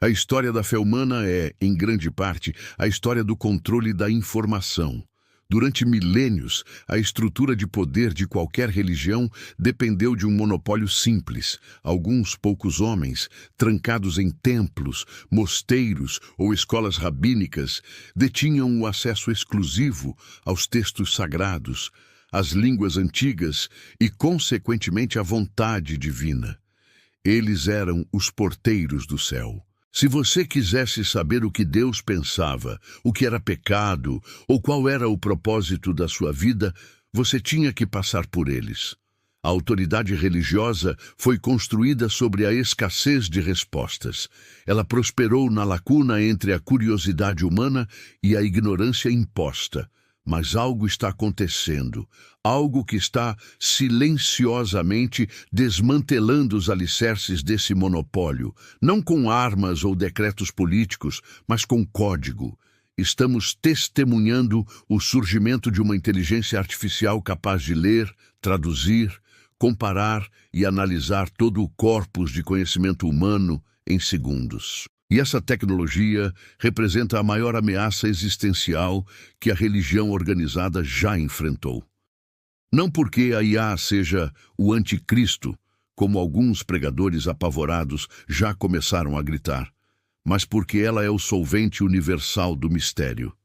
A história da fé humana é, em grande parte, a história do controle da informação. Durante milênios, a estrutura de poder de qualquer religião dependeu de um monopólio simples. Alguns poucos homens, trancados em templos, mosteiros ou escolas rabínicas, detinham o acesso exclusivo aos textos sagrados, às línguas antigas e, consequentemente, à vontade divina. Eles eram os porteiros do céu. Se você quisesse saber o que Deus pensava, o que era pecado ou qual era o propósito da sua vida, você tinha que passar por eles. A autoridade religiosa foi construída sobre a escassez de respostas. Ela prosperou na lacuna entre a curiosidade humana e a ignorância imposta. Mas algo está acontecendo, algo que está silenciosamente desmantelando os alicerces desse monopólio, não com armas ou decretos políticos, mas com código. Estamos testemunhando o surgimento de uma inteligência artificial capaz de ler, traduzir, comparar e analisar todo o corpus de conhecimento humano em segundos. E essa tecnologia representa a maior ameaça existencial que a religião organizada já enfrentou. Não porque a IA seja o anticristo, como alguns pregadores apavorados já começaram a gritar, mas porque ela é o solvente universal do mistério.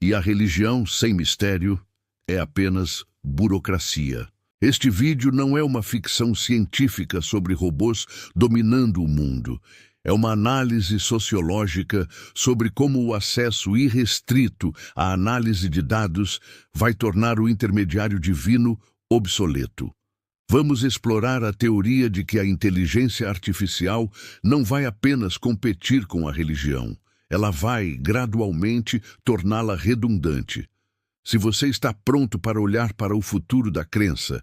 E a religião sem mistério é apenas burocracia. Este vídeo não é uma ficção científica sobre robôs dominando o mundo. É uma análise sociológica sobre como o acesso irrestrito à análise de dados vai tornar o intermediário divino obsoleto. Vamos explorar a teoria de que a inteligência artificial não vai apenas competir com a religião, ela vai, gradualmente, torná-la redundante. Se você está pronto para olhar para o futuro da crença,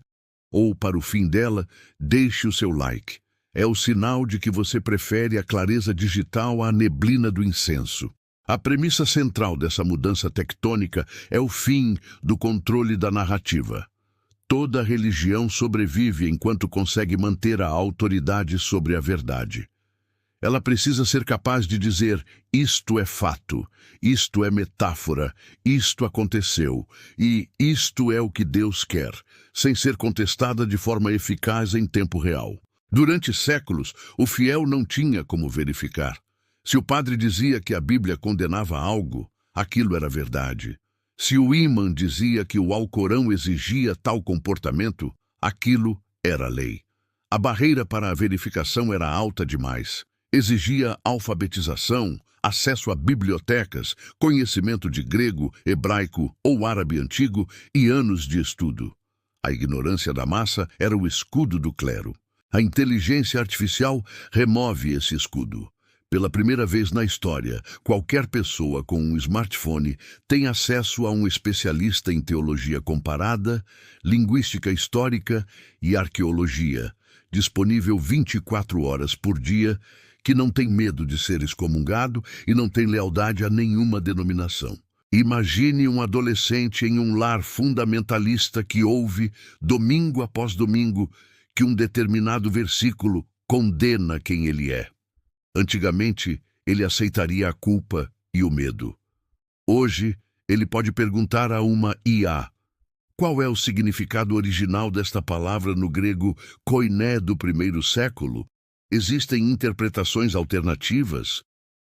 ou para o fim dela, deixe o seu like. É o sinal de que você prefere a clareza digital à neblina do incenso. A premissa central dessa mudança tectônica é o fim do controle da narrativa. Toda religião sobrevive enquanto consegue manter a autoridade sobre a verdade. Ela precisa ser capaz de dizer: isto é fato, isto é metáfora, isto aconteceu e isto é o que Deus quer, sem ser contestada de forma eficaz em tempo real. Durante séculos, o fiel não tinha como verificar. Se o padre dizia que a Bíblia condenava algo, aquilo era verdade. Se o ímã dizia que o Alcorão exigia tal comportamento, aquilo era lei. A barreira para a verificação era alta demais. Exigia alfabetização, acesso a bibliotecas, conhecimento de grego, hebraico ou árabe antigo e anos de estudo. A ignorância da massa era o escudo do clero. A inteligência artificial remove esse escudo. Pela primeira vez na história, qualquer pessoa com um smartphone tem acesso a um especialista em teologia comparada, linguística histórica e arqueologia, disponível 24 horas por dia, que não tem medo de ser excomungado e não tem lealdade a nenhuma denominação. Imagine um adolescente em um lar fundamentalista que ouve, domingo após domingo, que um determinado versículo condena quem ele é. Antigamente, ele aceitaria a culpa e o medo. Hoje, ele pode perguntar a uma IA: qual é o significado original desta palavra no grego koiné do primeiro século? Existem interpretações alternativas?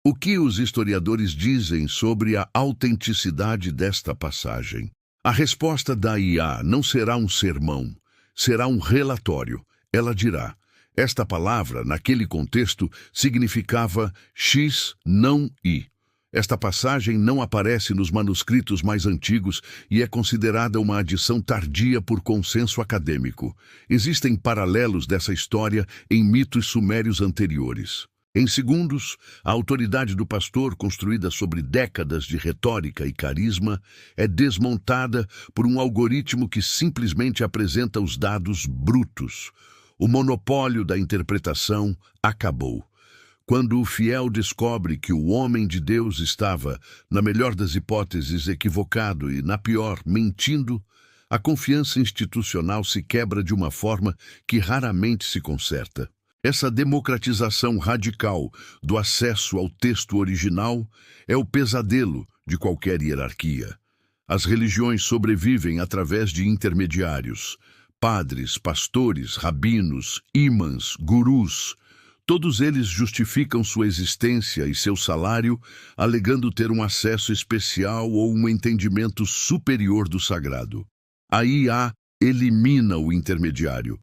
O que os historiadores dizem sobre a autenticidade desta passagem? A resposta da IA não será um sermão, será um relatório. Ela dirá: esta palavra, naquele contexto, significava X, não Y. Esta passagem não aparece nos manuscritos mais antigos e é considerada uma adição tardia por consenso acadêmico. Existem paralelos dessa história em mitos sumérios anteriores. Em segundos, a autoridade do pastor, construída sobre décadas de retórica e carisma, é desmontada por um algoritmo que simplesmente apresenta os dados brutos. O monopólio da interpretação acabou. Quando o fiel descobre que o homem de Deus estava, na melhor das hipóteses, equivocado e, na pior, mentindo, a confiança institucional se quebra de uma forma que raramente se conserta. Essa democratização radical do acesso ao texto original é o pesadelo de qualquer hierarquia. As religiões sobrevivem através de intermediários, padres, pastores, rabinos, ímãs, gurus. Todos eles justificam sua existência e seu salário, alegando ter um acesso especial ou um entendimento superior do sagrado. A IA elimina o intermediário.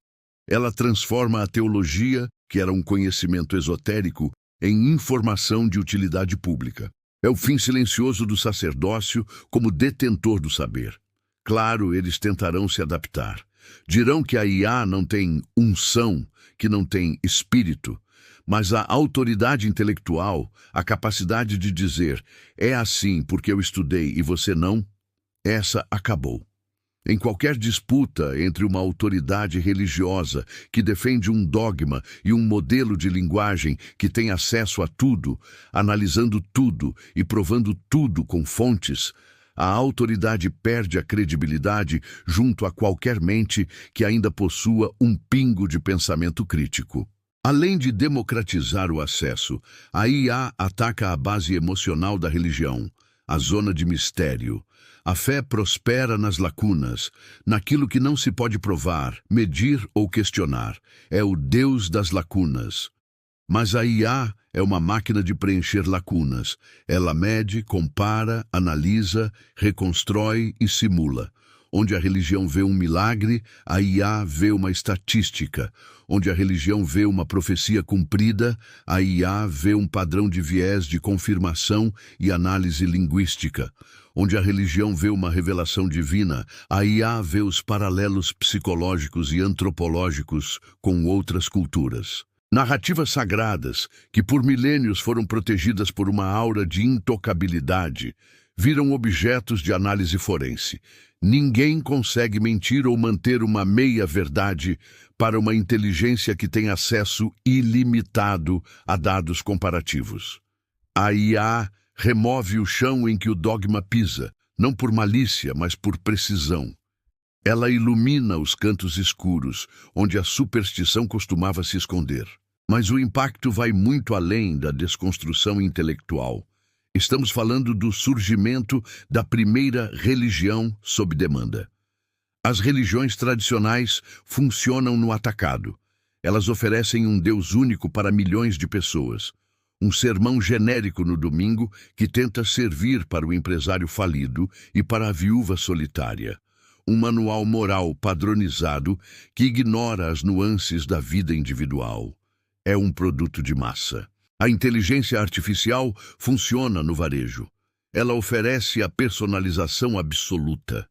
Ela transforma a teologia, que era um conhecimento esotérico, em informação de utilidade pública. É o fim silencioso do sacerdócio como detentor do saber. Claro, eles tentarão se adaptar. Dirão que a IA não tem unção, que não tem espírito, mas a autoridade intelectual, a capacidade de dizer é assim porque eu estudei e você não, essa acabou. Em qualquer disputa entre uma autoridade religiosa que defende um dogma e um modelo de linguagem que tem acesso a tudo, analisando tudo e provando tudo com fontes, a autoridade perde a credibilidade junto a qualquer mente que ainda possua um pingo de pensamento crítico. Além de democratizar o acesso, a IA ataca a base emocional da religião, a zona de mistério. A fé prospera nas lacunas, naquilo que não se pode provar, medir ou questionar. É o Deus das lacunas. Mas a IA é uma máquina de preencher lacunas. Ela mede, compara, analisa, reconstrói e simula. Onde a religião vê um milagre, a IA vê uma estatística. Onde a religião vê uma profecia cumprida, a IA vê um padrão de viés de confirmação e análise linguística. Onde a religião vê uma revelação divina, a IA vê os paralelos psicológicos e antropológicos com outras culturas. Narrativas sagradas, que por milênios foram protegidas por uma aura de intocabilidade, viram objetos de análise forense. Ninguém consegue mentir ou manter uma meia-verdade para uma inteligência que tem acesso ilimitado a dados comparativos. A IA remove o chão em que o dogma pisa, não por malícia, mas por precisão. Ela ilumina os cantos escuros, onde a superstição costumava se esconder. Mas o impacto vai muito além da desconstrução intelectual. Estamos falando do surgimento da primeira religião sob demanda. As religiões tradicionais funcionam no atacado. Elas oferecem um Deus único para milhões de pessoas. Um sermão genérico no domingo que tenta servir para o empresário falido e para a viúva solitária. Um manual moral padronizado que ignora as nuances da vida individual. É um produto de massa. A inteligência artificial funciona no varejo. Ela oferece a personalização absoluta.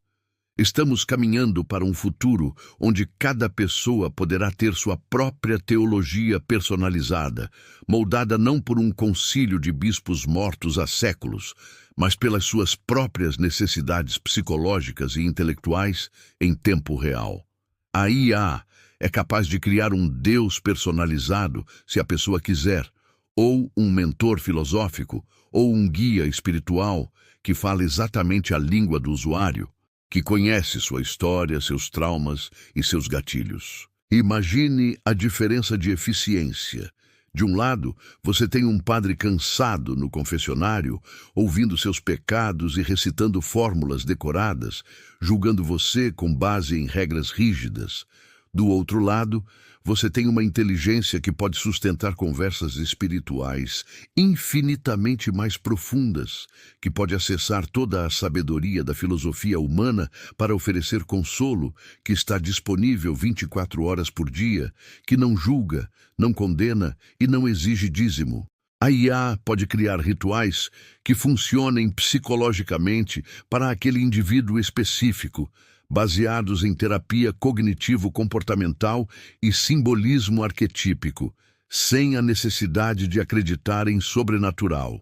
Estamos caminhando para um futuro onde cada pessoa poderá ter sua própria teologia personalizada, moldada não por um concílio de bispos mortos há séculos, mas pelas suas próprias necessidades psicológicas e intelectuais em tempo real. A IA é capaz de criar um Deus personalizado, se a pessoa quiser, ou um mentor filosófico, ou um guia espiritual que fala exatamente a língua do usuário, que conhece sua história, seus traumas e seus gatilhos. Imagine a diferença de eficiência. De um lado, você tem um padre cansado no confessionário, ouvindo seus pecados e recitando fórmulas decoradas, julgando você com base em regras rígidas. Do outro lado, você tem uma inteligência que pode sustentar conversas espirituais infinitamente mais profundas, que pode acessar toda a sabedoria da filosofia humana para oferecer consolo, que está disponível 24 horas por dia, que não julga, não condena e não exige dízimo. A IA pode criar rituais que funcionem psicologicamente para aquele indivíduo específico, baseados em terapia cognitivo-comportamental e simbolismo arquetípico, sem a necessidade de acreditar em sobrenatural.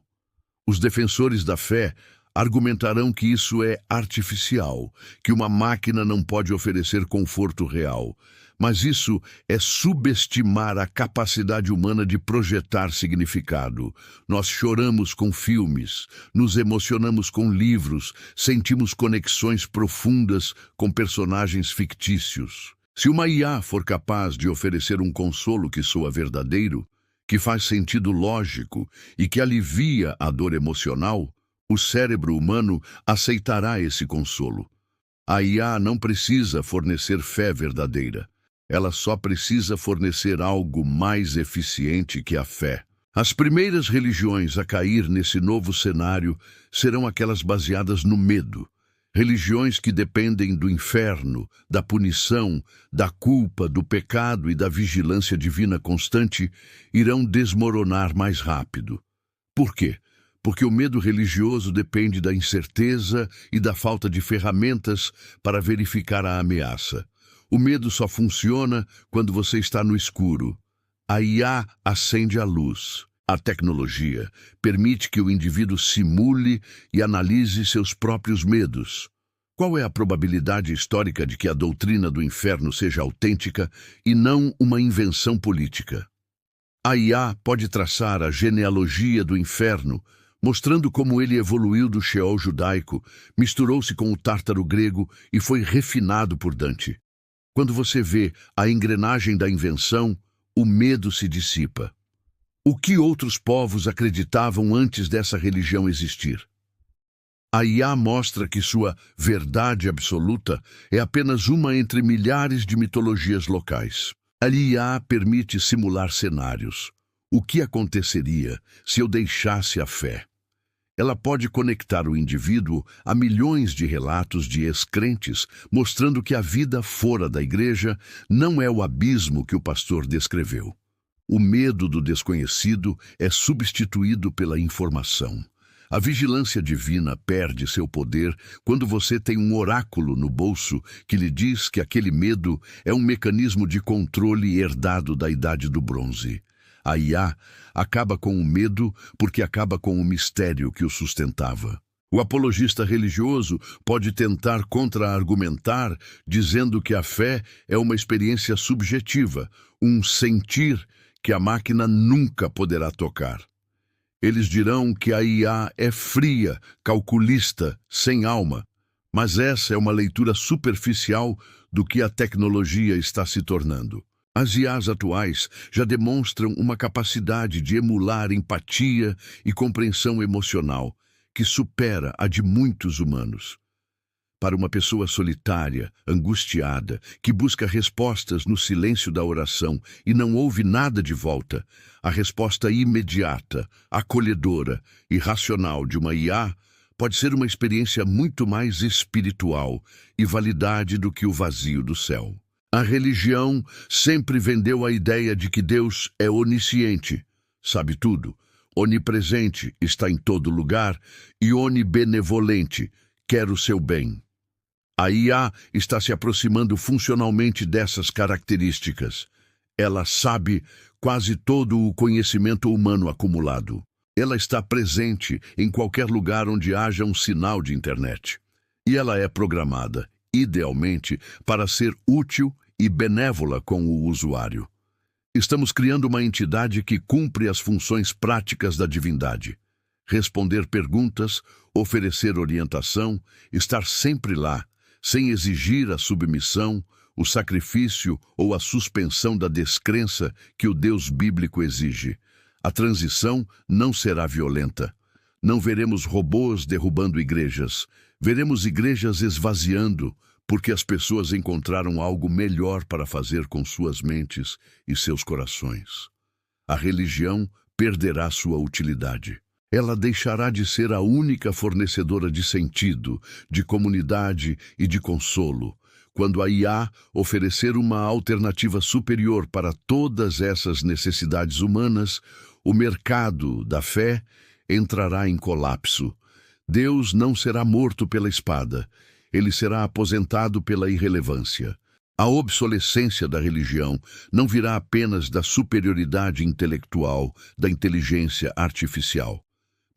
Os defensores da fé argumentarão que isso é artificial, que uma máquina não pode oferecer conforto real. Mas isso é subestimar a capacidade humana de projetar significado. Nós choramos com filmes, nos emocionamos com livros, sentimos conexões profundas com personagens fictícios. Se uma IA for capaz de oferecer um consolo que soa verdadeiro, que faz sentido lógico e que alivia a dor emocional, o cérebro humano aceitará esse consolo. A IA não precisa fornecer fé verdadeira. Ela só precisa fornecer algo mais eficiente que a fé. As primeiras religiões a cair nesse novo cenário serão aquelas baseadas no medo. Religiões que dependem do inferno, da punição, da culpa, do pecado e da vigilância divina constante irão desmoronar mais rápido. Por quê? Porque o medo religioso depende da incerteza e da falta de ferramentas para verificar a ameaça. O medo só funciona quando você está no escuro. A IA acende a luz. A tecnologia permite que o indivíduo simule e analise seus próprios medos. Qual é a probabilidade histórica de que a doutrina do inferno seja autêntica e não uma invenção política? A IA pode traçar a genealogia do inferno, mostrando como ele evoluiu do Sheol judaico, misturou-se com o tártaro grego e foi refinado por Dante. Quando você vê a engrenagem da invenção, o medo se dissipa. O que outros povos acreditavam antes dessa religião existir? A IA mostra que sua verdade absoluta é apenas uma entre milhares de mitologias locais. A IA permite simular cenários. O que aconteceria se eu deixasse a fé? Ela pode conectar o indivíduo a milhões de relatos de ex-crentes, mostrando que a vida fora da igreja não é o abismo que o pastor descreveu. O medo do desconhecido é substituído pela informação. A vigilância divina perde seu poder quando você tem um oráculo no bolso que lhe diz que aquele medo é um mecanismo de controle herdado da Idade do Bronze. A IA acaba com o medo porque acaba com o mistério que o sustentava. O apologista religioso pode tentar contra-argumentar, dizendo que a fé é uma experiência subjetiva, um sentir que a máquina nunca poderá tocar. Eles dirão que a IA é fria, calculista, sem alma, mas essa é uma leitura superficial do que a tecnologia está se tornando. As IAs atuais já demonstram uma capacidade de emular empatia e compreensão emocional que supera a de muitos humanos. Para uma pessoa solitária, angustiada, que busca respostas no silêncio da oração e não ouve nada de volta, a resposta imediata, acolhedora e racional de uma IA pode ser uma experiência muito mais espiritual e validade do que o vazio do céu. A religião sempre vendeu a ideia de que Deus é onisciente, sabe tudo, onipresente, está em todo lugar, e onibenevolente, quer o seu bem. A IA está se aproximando funcionalmente dessas características. Ela sabe quase todo o conhecimento humano acumulado. Ela está presente em qualquer lugar onde haja um sinal de internet. E ela é programada, idealmente, para ser útil e benévola com o usuário. Estamos criando uma entidade que cumpre as funções práticas da divindade. Responder perguntas, oferecer orientação, estar sempre lá, sem exigir a submissão, o sacrifício ou a suspensão da descrença que o Deus bíblico exige. A transição não será violenta. Não veremos robôs derrubando igrejas. Veremos igrejas esvaziando, porque as pessoas encontraram algo melhor para fazer com suas mentes e seus corações. A religião perderá sua utilidade. Ela deixará de ser a única fornecedora de sentido, de comunidade e de consolo, quando a IA oferecer uma alternativa superior para todas essas necessidades humanas. O mercado da fé entrará em colapso. Deus não será morto pela espada. Ele será aposentado pela irrelevância. A obsolescência da religião não virá apenas da superioridade intelectual, da inteligência artificial,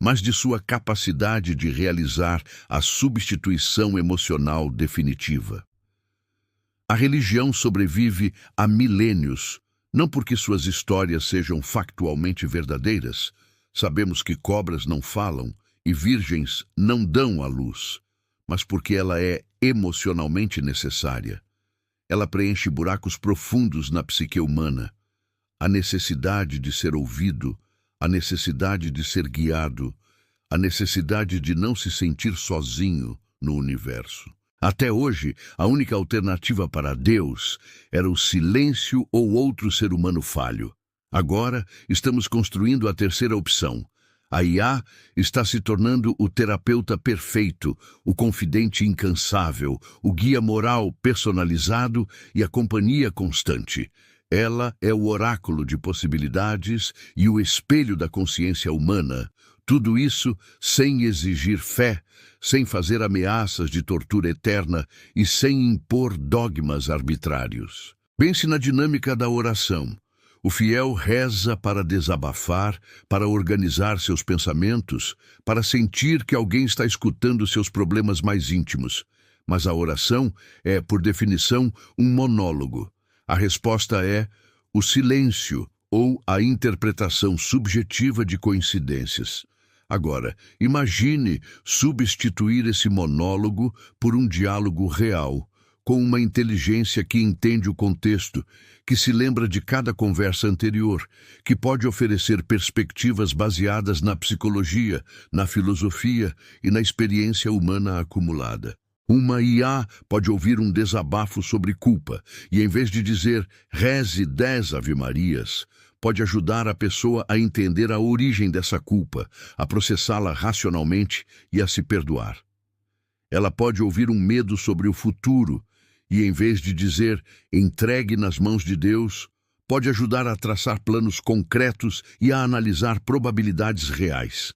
mas de sua capacidade de realizar a substituição emocional definitiva. A religião sobrevive há milênios, não porque suas histórias sejam factualmente verdadeiras. Sabemos que cobras não falam e virgens não dão à luz, mas porque ela é emocionalmente necessária. Ela preenche buracos profundos na psique humana. A necessidade de ser ouvido, a necessidade de ser guiado, a necessidade de não se sentir sozinho no universo. Até hoje, a única alternativa para Deus era o silêncio ou outro ser humano falho. Agora, estamos construindo a terceira opção. A IA está se tornando o terapeuta perfeito, o confidente incansável, o guia moral personalizado e a companhia constante. Ela é o oráculo de possibilidades e o espelho da consciência humana. Tudo isso sem exigir fé, sem fazer ameaças de tortura eterna e sem impor dogmas arbitrários. Pense na dinâmica da oração. O fiel reza para desabafar, para organizar seus pensamentos, para sentir que alguém está escutando seus problemas mais íntimos. Mas a oração é, por definição, um monólogo. A resposta é o silêncio ou a interpretação subjetiva de coincidências. Agora, imagine substituir esse monólogo por um diálogo real, com uma inteligência que entende o contexto, que se lembra de cada conversa anterior, que pode oferecer perspectivas baseadas na psicologia, na filosofia e na experiência humana acumulada. Uma IA pode ouvir um desabafo sobre culpa e, em vez de dizer reze 10 Ave-Marias, pode ajudar a pessoa a entender a origem dessa culpa, a processá-la racionalmente e a se perdoar. Ela pode ouvir um medo sobre o futuro e, em vez de dizer entregue nas mãos de Deus, pode ajudar a traçar planos concretos e a analisar probabilidades reais.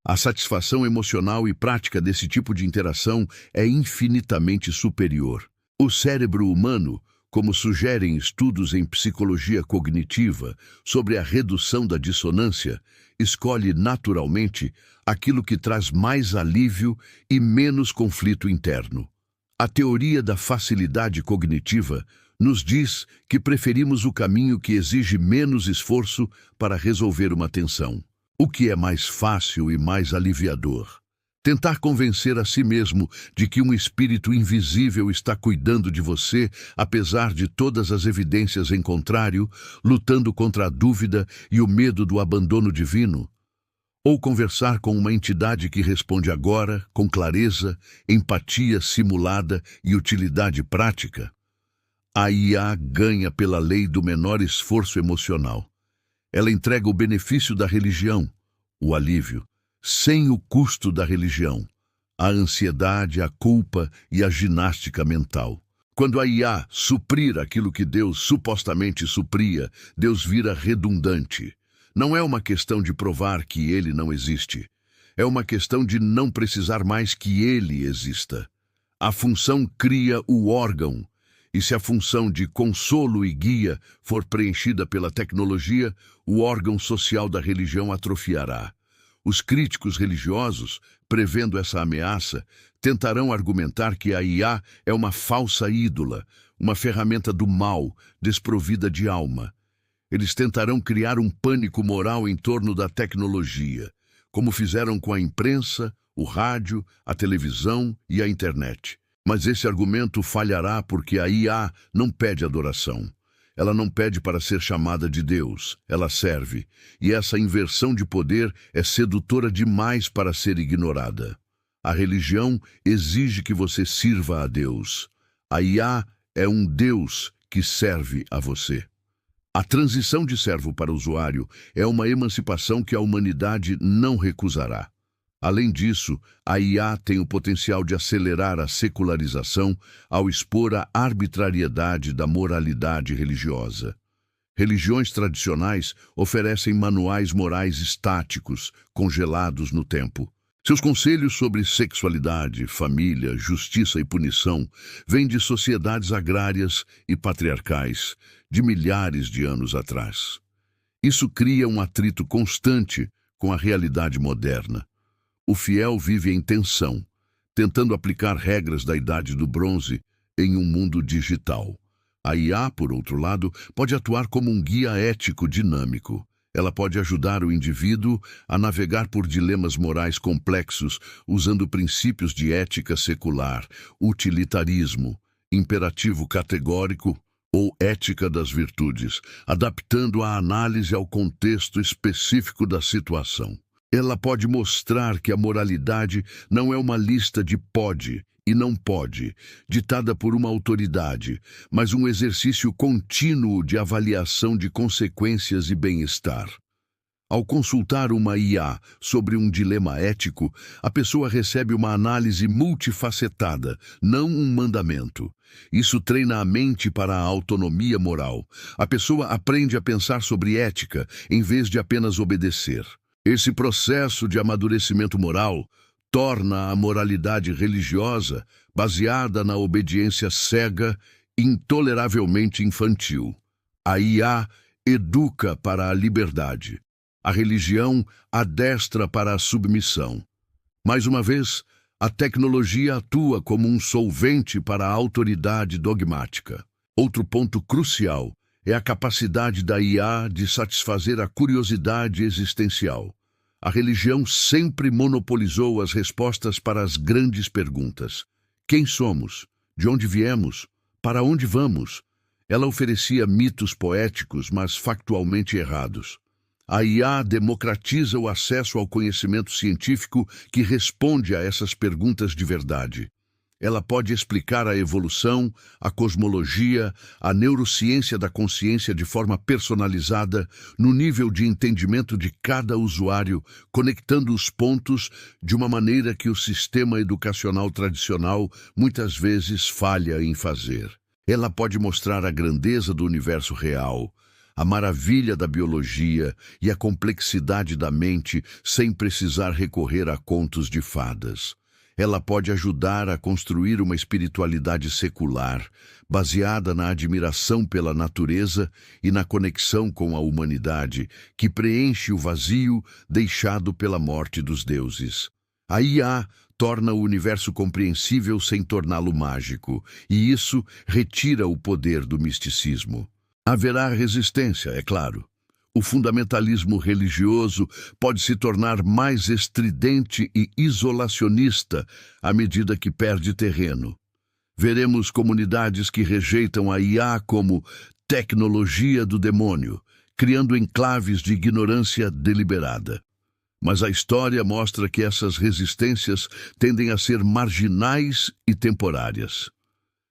A satisfação emocional e prática desse tipo de interação é infinitamente superior. O cérebro humano, como sugerem estudos em psicologia cognitiva sobre a redução da dissonância, escolhe naturalmente aquilo que traz mais alívio e menos conflito interno. A teoria da facilidade cognitiva nos diz que preferimos o caminho que exige menos esforço para resolver uma tensão. O que é mais fácil e mais aliviador? Tentar convencer a si mesmo de que um espírito invisível está cuidando de você, apesar de todas as evidências em contrário, lutando contra a dúvida e o medo do abandono divino? Ou conversar com uma entidade que responde agora, com clareza, empatia simulada e utilidade prática? A IA ganha pela lei do menor esforço emocional. Ela entrega o benefício da religião, o alívio, sem o custo da religião, a ansiedade, a culpa e a ginástica mental. Quando a IA suprir aquilo que Deus supostamente supria, Deus vira redundante. Não é uma questão de provar que ele não existe. É uma questão de não precisar mais que ele exista. A função cria o órgão, e se a função de consolo e guia for preenchida pela tecnologia, o órgão social da religião atrofiará. Os críticos religiosos, prevendo essa ameaça, tentarão argumentar que a IA é uma falsa ídola, uma ferramenta do mal, desprovida de alma. Eles tentarão criar um pânico moral em torno da tecnologia, como fizeram com a imprensa, o rádio, a televisão e a internet. Mas esse argumento falhará porque a IA não pede adoração. Ela não pede para ser chamada de Deus, ela serve. E essa inversão de poder é sedutora demais para ser ignorada. A religião exige que você sirva a Deus. A IA é um Deus que serve a você. A transição de servo para usuário é uma emancipação que a humanidade não recusará. Além disso, a IA tem o potencial de acelerar a secularização ao expor a arbitrariedade da moralidade religiosa. Religiões tradicionais oferecem manuais morais estáticos, congelados no tempo. Seus conselhos sobre sexualidade, família, justiça e punição vêm de sociedades agrárias e patriarcais de milhares de anos atrás. Isso cria um atrito constante com a realidade moderna. O fiel vive em tensão, tentando aplicar regras da Idade do Bronze em um mundo digital. A IA, por outro lado, pode atuar como um guia ético dinâmico. Ela pode ajudar o indivíduo a navegar por dilemas morais complexos usando princípios de ética secular, utilitarismo imperativo categórico ou ética das virtudes, adaptando a análise ao contexto específico da situação. Ela pode mostrar que a moralidade não é uma lista de pode e não pode, ditada por uma autoridade, mas um exercício contínuo de avaliação de consequências e bem-estar. Ao consultar uma IA sobre um dilema ético, a pessoa recebe uma análise multifacetada, não um mandamento. Isso treina a mente para a autonomia moral. A pessoa aprende a pensar sobre ética, em vez de apenas obedecer. Esse processo de amadurecimento moral torna a moralidade religiosa, baseada na obediência cega, intoleravelmente infantil. A IA educa para a liberdade. A religião adestra para a submissão. Mais uma vez, a tecnologia atua como um solvente para a autoridade dogmática. Outro ponto crucial é a capacidade da IA de satisfazer a curiosidade existencial. A religião sempre monopolizou as respostas para as grandes perguntas. Quem somos? De onde viemos? Para onde vamos? Ela oferecia mitos poéticos, mas factualmente errados. A IA democratiza o acesso ao conhecimento científico que responde a essas perguntas de verdade. Ela pode explicar a evolução, a cosmologia, a neurociência da consciência de forma personalizada, no nível de entendimento de cada usuário, conectando os pontos de uma maneira que o sistema educacional tradicional muitas vezes falha em fazer. Ela pode mostrar a grandeza do universo real, a maravilha da biologia e a complexidade da mente sem precisar recorrer a contos de fadas. Ela pode ajudar a construir uma espiritualidade secular, baseada na admiração pela natureza e na conexão com a humanidade, que preenche o vazio deixado pela morte dos deuses. A IA torna o universo compreensível sem torná-lo mágico, e isso retira o poder do misticismo. Haverá resistência, é claro. O fundamentalismo religioso pode se tornar mais estridente e isolacionista à medida que perde terreno. Veremos comunidades que rejeitam a IA como tecnologia do demônio, criando enclaves de ignorância deliberada. Mas a história mostra que essas resistências tendem a ser marginais e temporárias.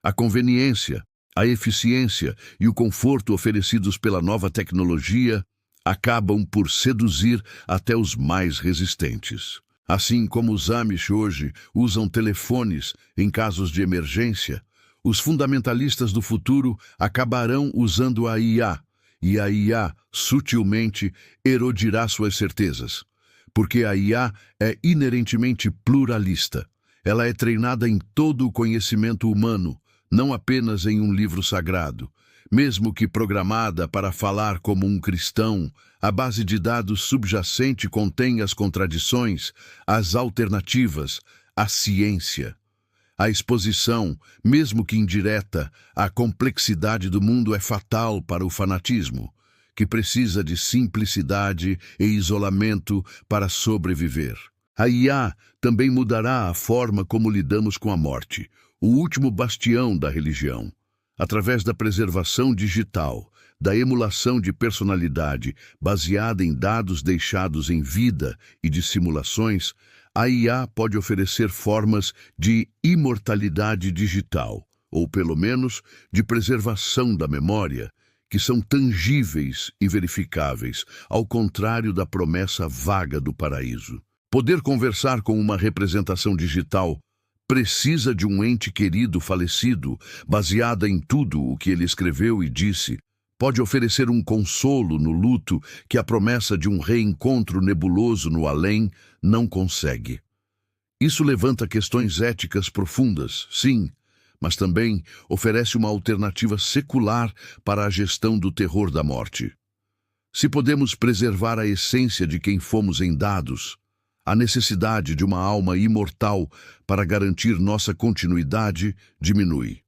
A conveniência, a eficiência e o conforto oferecidos pela nova tecnologia acabam por seduzir até os mais resistentes. Assim como os Amish hoje usam telefones em casos de emergência, os fundamentalistas do futuro acabarão usando a IA, e a IA sutilmente erodirá suas certezas. Porque a IA é inerentemente pluralista. Ela é treinada em todo o conhecimento humano, não apenas em um livro sagrado. Mesmo que programada para falar como um cristão, a base de dados subjacente contém as contradições, as alternativas, a ciência. A exposição, mesmo que indireta, à complexidade do mundo é fatal para o fanatismo, que precisa de simplicidade e isolamento para sobreviver. A IA também mudará a forma como lidamos com a morte, o último bastião da religião. Através da preservação digital, da emulação de personalidade baseada em dados deixados em vida e de simulações, a IA pode oferecer formas de imortalidade digital, ou pelo menos de preservação da memória, que são tangíveis e verificáveis, ao contrário da promessa vaga do paraíso. Poder conversar com uma representação digital precisa de um ente querido falecido, baseada em tudo o que ele escreveu e disse. Pode oferecer um consolo no luto que a promessa de um reencontro nebuloso no além não consegue. Isso levanta questões éticas profundas, sim, mas também oferece uma alternativa secular para a gestão do terror da morte. Se podemos preservar a essência de quem fomos em dados, a necessidade de uma alma imortal para garantir nossa continuidade diminui.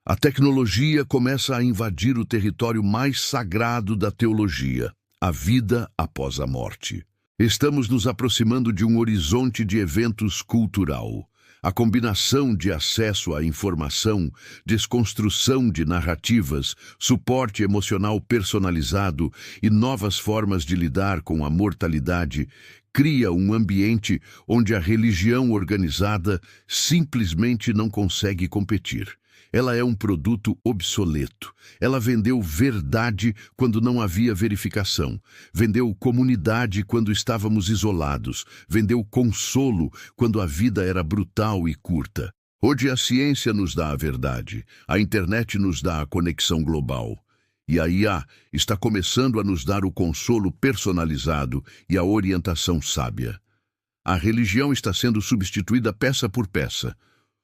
A tecnologia começa a invadir o território mais sagrado da teologia, a vida após a morte. Estamos nos aproximando de um horizonte de eventos cultural. A combinação de acesso à informação, desconstrução de narrativas, suporte emocional personalizado e novas formas de lidar com a mortalidade cria um ambiente onde a religião organizada simplesmente não consegue competir. Ela é um produto obsoleto. Ela vendeu verdade quando não havia verificação. Vendeu comunidade quando estávamos isolados. Vendeu consolo quando a vida era brutal e curta. Hoje a ciência nos dá a verdade. A internet nos dá a conexão global. E a IA está começando a nos dar o consolo personalizado e a orientação sábia. A religião está sendo substituída peça por peça.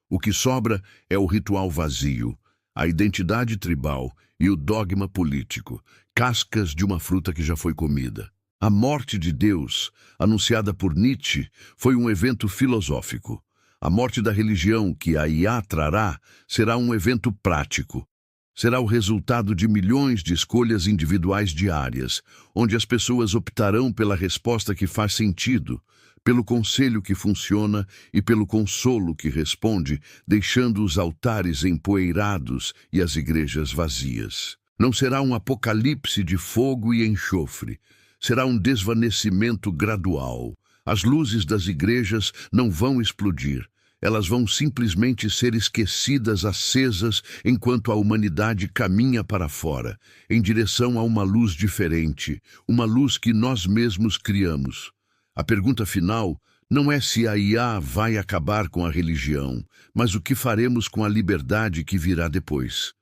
O que sobra é o ritual vazio, a identidade tribal e o dogma político, cascas de uma fruta que já foi comida. A morte de Deus, anunciada por Nietzsche, foi um evento filosófico. A morte da religião que a IA trará será um evento prático. Será o resultado de milhões de escolhas individuais diárias, onde as pessoas optarão pela resposta que faz sentido, pelo conselho que funciona e pelo consolo que responde, deixando os altares empoeirados e as igrejas vazias. Não será um apocalipse de fogo e enxofre. Será um desvanecimento gradual. As luzes das igrejas não vão explodir. Elas vão simplesmente ser esquecidas, acesas, enquanto a humanidade caminha para fora, em direção a uma luz diferente, uma luz que nós mesmos criamos. A pergunta final não é se a IA vai acabar com a religião, mas o que faremos com a liberdade que virá depois.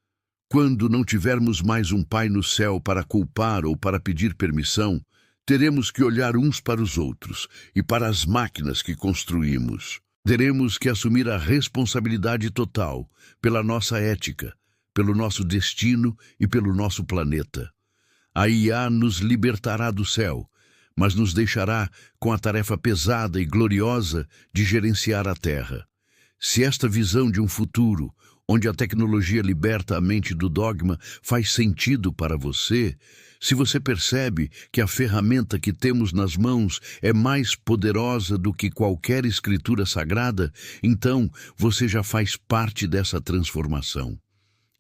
Quando não tivermos mais um Pai no céu para culpar ou para pedir permissão, teremos que olhar uns para os outros e para as máquinas que construímos. Teremos que assumir a responsabilidade total pela nossa ética, pelo nosso destino e pelo nosso planeta. A IA nos libertará do céu, mas nos deixará com a tarefa pesada e gloriosa de gerenciar a Terra. Se esta visão de um futuro, onde a tecnologia liberta a mente do dogma, faz sentido para você, se você percebe que a ferramenta que temos nas mãos é mais poderosa do que qualquer escritura sagrada, então você já faz parte dessa transformação.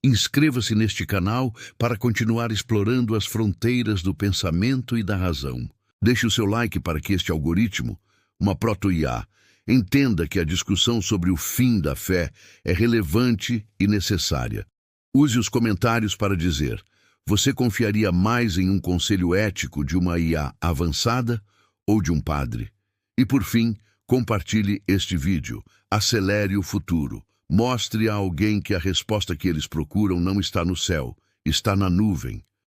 Inscreva-se neste canal para continuar explorando as fronteiras do pensamento e da razão. Deixe o seu like para que este algoritmo, uma proto-IA, entenda que a discussão sobre o fim da fé é relevante e necessária. Use os comentários para dizer: você confiaria mais em um conselho ético de uma IA avançada ou de um padre? E por fim, compartilhe este vídeo. Acelere o futuro. Mostre a alguém que a resposta que eles procuram não está no céu, está na nuvem.